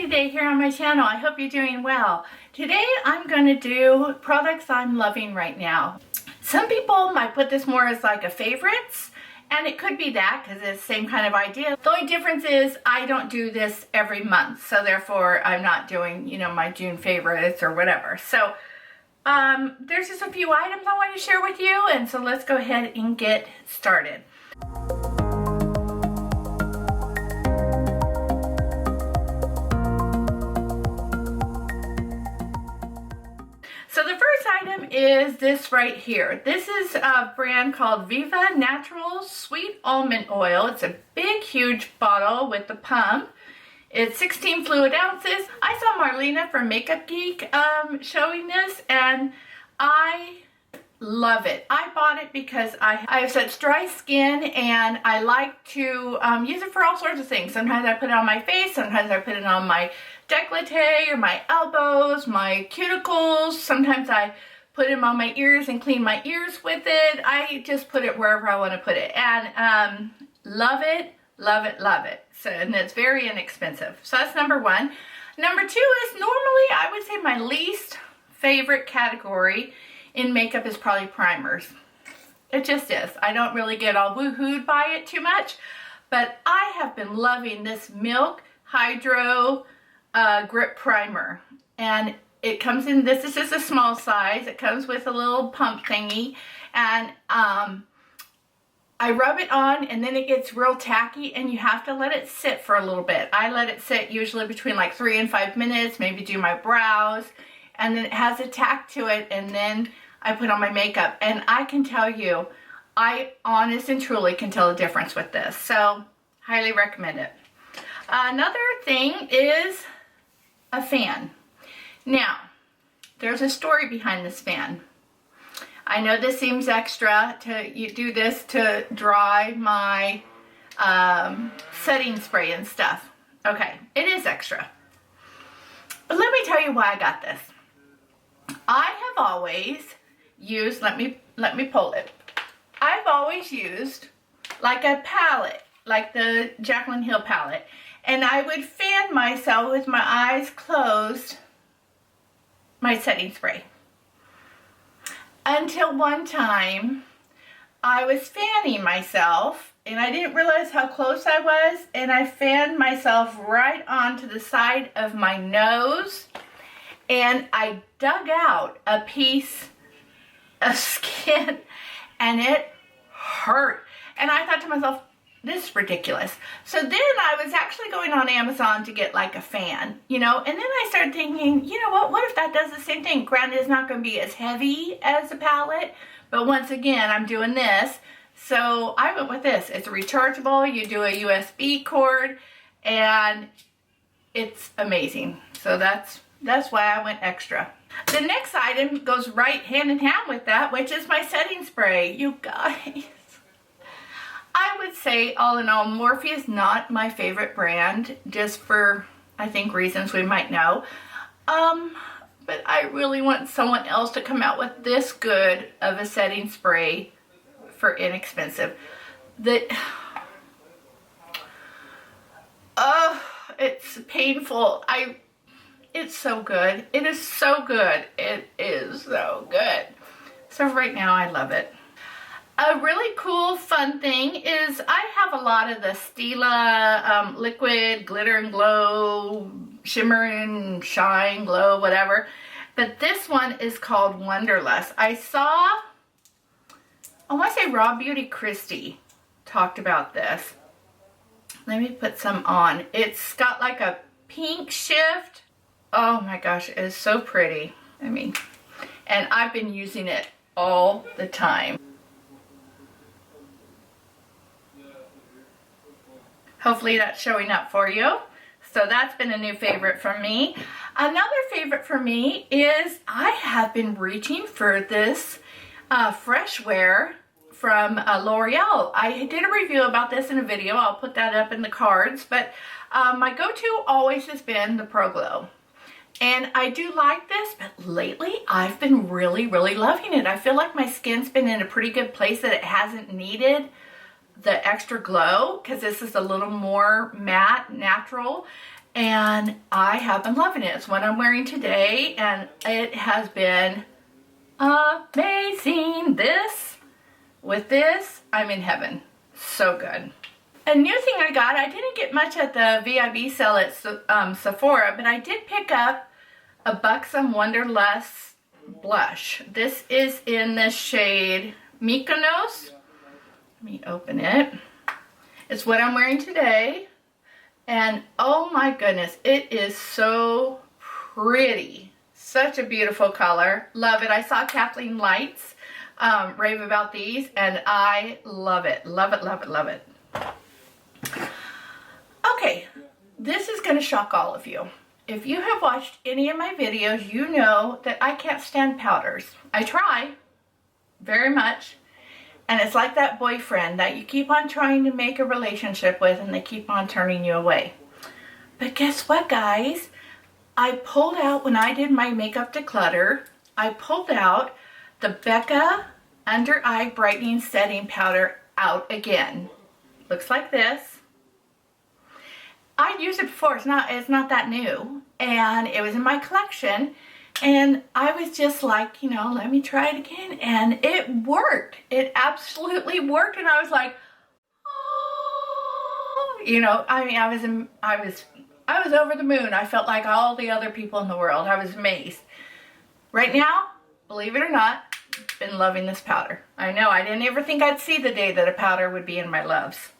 lovely day here on my channel. I hope you're doing well. Today I'm going to do products I'm loving right now. Some people might put this more as like a favorites, and it could be that because it's the same kind of idea. The only difference is I don't do this every month, so therefore I'm not doing, you know, my June favorites or whatever. So there's just a few items I want to share with you, and so let's go ahead and get started. So the first item is this right here. This is a brand called Viva Naturals Sweet Almond Oil. It's a big, huge bottle with the pump. It's 16 fluid ounces. I saw Marlena from Makeup Geek showing this, and I love it. I bought it because I have such dry skin, and I like to use it for all sorts of things. Sometimes I put it on my face, sometimes I put it on my décolleté or my elbows, my cuticles. Sometimes I put them on my ears and clean my ears with it. I just put it wherever I want to put it, and love it, love it, love it. So, and it's very inexpensive. So that's number one. Number two is normally I would say my least favorite category in makeup is probably primers. It just is. I don't really get all woohooed by it too much, but I have been loving this Milk Hydro Grip Primer, and it comes in, this is just a small size. It comes with a little pump thingy, and I rub it on, and then it gets real tacky, and you have to let it sit for a little bit. I let it sit usually between like 3 and 5 minutes, maybe do my brows, and then it has a tack to it, and then I put on my makeup. And I can tell you, I honest and truly can tell the difference with this. So, highly recommend it. Another thing is a fan. Now, there's a story behind this fan. I know this seems extra to do this to dry my setting spray and stuff. Okay, it is extra. But let me tell you why I got this. I have always used, let me pull it. I've always used like a palette, like the Jaclyn Hill palette, and I would fan myself with my eyes closed, my setting spray. Until one time, I was fanning myself, and I didn't realize how close I was, and I fanned myself right onto the side of my nose, and I dug out a piece of skin, and it hurt. And I thought to myself, this is ridiculous. So then I was actually going on Amazon to get like a fan, you know, and then I started thinking, you know what if that does the same thing? Granted, it's not going to be as heavy as a palette, but once again, I'm doing this. So I went with this. It's rechargeable. You do a USB cord, and it's amazing. So that's why I went extra. The next item goes right hand in hand with that, which is my setting spray. You guys, I would say all in all, Morphe is not my favorite brand, just for, I think, reasons we might know. But I really want someone else to come out with this good of a setting spray for inexpensive. It's painful. It's so good. It is so good. It is so good. So right now I love it. A really cool, fun thing is I have a lot of the Stila liquid glitter and glow, shimmer and shine, glow, whatever. But this one is called Wanderlust. I saw, I want to say Raw Beauty Christie talked about this. Let me put some on. It's got like a pink shift. Oh my gosh, it is so pretty. I mean, and I've been using it all the time. Hopefully that's showing up for you. So that's been a new favorite for me. Another favorite for me is I have been reaching for this fresh wear from L'Oreal. I did a review about this in a video. I'll put that up in the cards. But my go-to always has been the Pro Glow. And I do like this, but lately I've been really, really loving it. I feel like my skin's been in a pretty good place that it hasn't needed the extra glow, because this is a little more matte, natural. and I have been loving it. It's what I'm wearing today, and it has been amazing. With this, I'm in heaven. So good. A new thing I got, I didn't get much at the VIB sale at Sephora, but I did pick up a Buxom Wanderlust blush. This is in the shade Mykonos. Let me open it. It's what I'm wearing today. And oh my goodness, it is so pretty. Such a beautiful color. Love it. I saw Kathleen Lights rave about these, and I love it. Love it, love it, love it. Okay, this is going to shock all of you. If you have watched any of my videos, you know that I can't stand powders. I try very much, and it's like that boyfriend that you keep on trying to make a relationship with and they keep on turning you away. But guess what, guys? I pulled out, when I did my makeup declutter, I pulled out the Becca Under Eye Brightening Setting Powder out again. Looks like this. I'd used it before, it's not that new, and it was in my collection, and I was just like, you know, let me try it again, and it worked. It absolutely worked, and I was like, oh, you know, I mean, I was over the moon. I felt like all the other people in the world. I was amazed. Right now, believe it or not, been loving this powder. I know, I didn't ever think I'd see the day that a powder would be in my loves.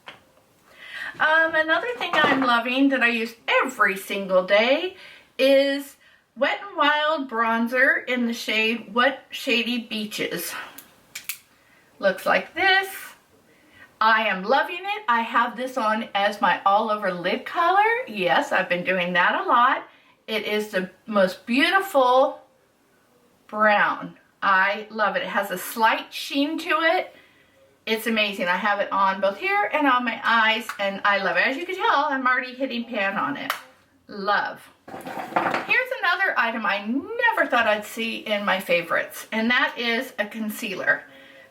Another thing I'm loving that I use every single day is Wet n Wild bronzer in the shade What Shady Beaches. Looks like this. I am loving it. I have this on as my all over lid color. Yes, I've been doing that a lot. It is the most beautiful brown. I love it. It has a slight sheen to it. It's amazing. I have it on both here and on my eyes, and I love it. As you can tell, I'm already hitting pan on it. Love. Here's another item I never thought I'd see in my favorites, and that is a concealer.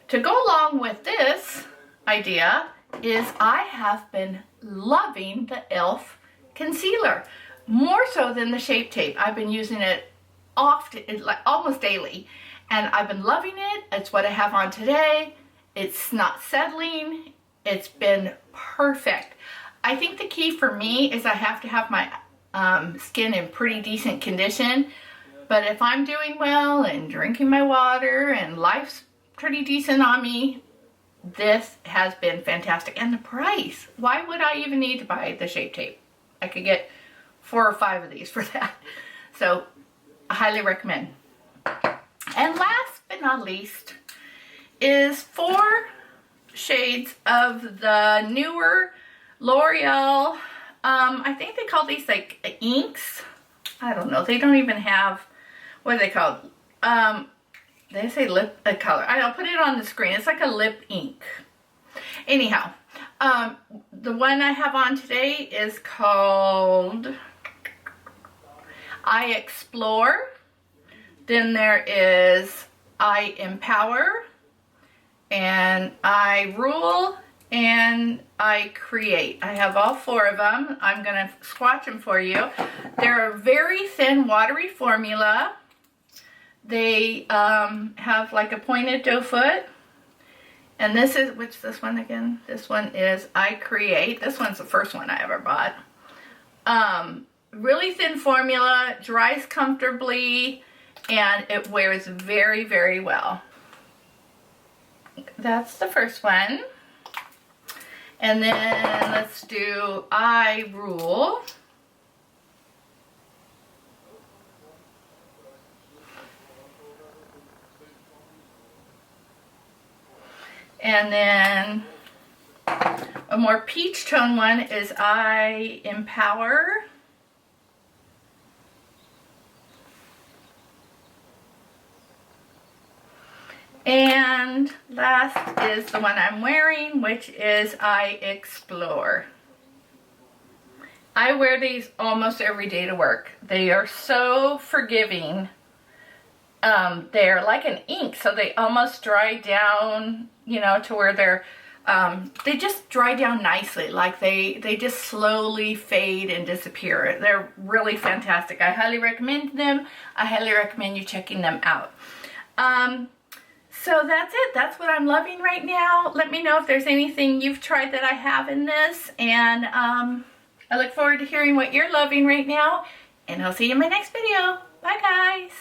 To go along with this idea is I have been loving the e.l.f. concealer. More so than the Shape Tape. I've been using it often, like almost daily, and I've been loving it. It's what I have on today. It's not settling. It's been perfect. I think the key for me is I have to have my skin in pretty decent condition. But if I'm doing well and drinking my water and life's pretty decent on me, this has been fantastic. And the price, why would I even need to buy the Shape Tape? I could get 4 or 5 of these for that. So I highly recommend. And last but not least is 4 shades of the newer L'Oreal, I think they call these like inks. I don't know, they don't even have, what are they called? They say lip color. I'll put it on the screen. It's like a lip ink. Anyhow, the one I have on today is called I Explore. Then there is I Empower, and I Rule, and I Create. I have all 4 of them. I'm going to swatch them for you. They're a very thin, watery formula. They have like a pointed doe foot. And this is, which this one again? This one is I Create. This one's the first one I ever bought. Really thin formula, dries comfortably, and it wears very, very well. That's the first one. And then let's do I Rule. And then a more peach tone one is I Empower. And last is the one I'm wearing, which is I Explore. I wear these almost every day to work. They are so forgiving. They're like an ink, so they almost dry down, you know, to where they're they just dry down nicely. Like they just slowly fade and disappear. They're really fantastic. I highly recommend them. I highly recommend you checking them out. So that's it. That's what I'm loving right now. Let me know if there's anything you've tried that I have in this. And I look forward to hearing what you're loving right now. And I'll see you in my next video. Bye, guys.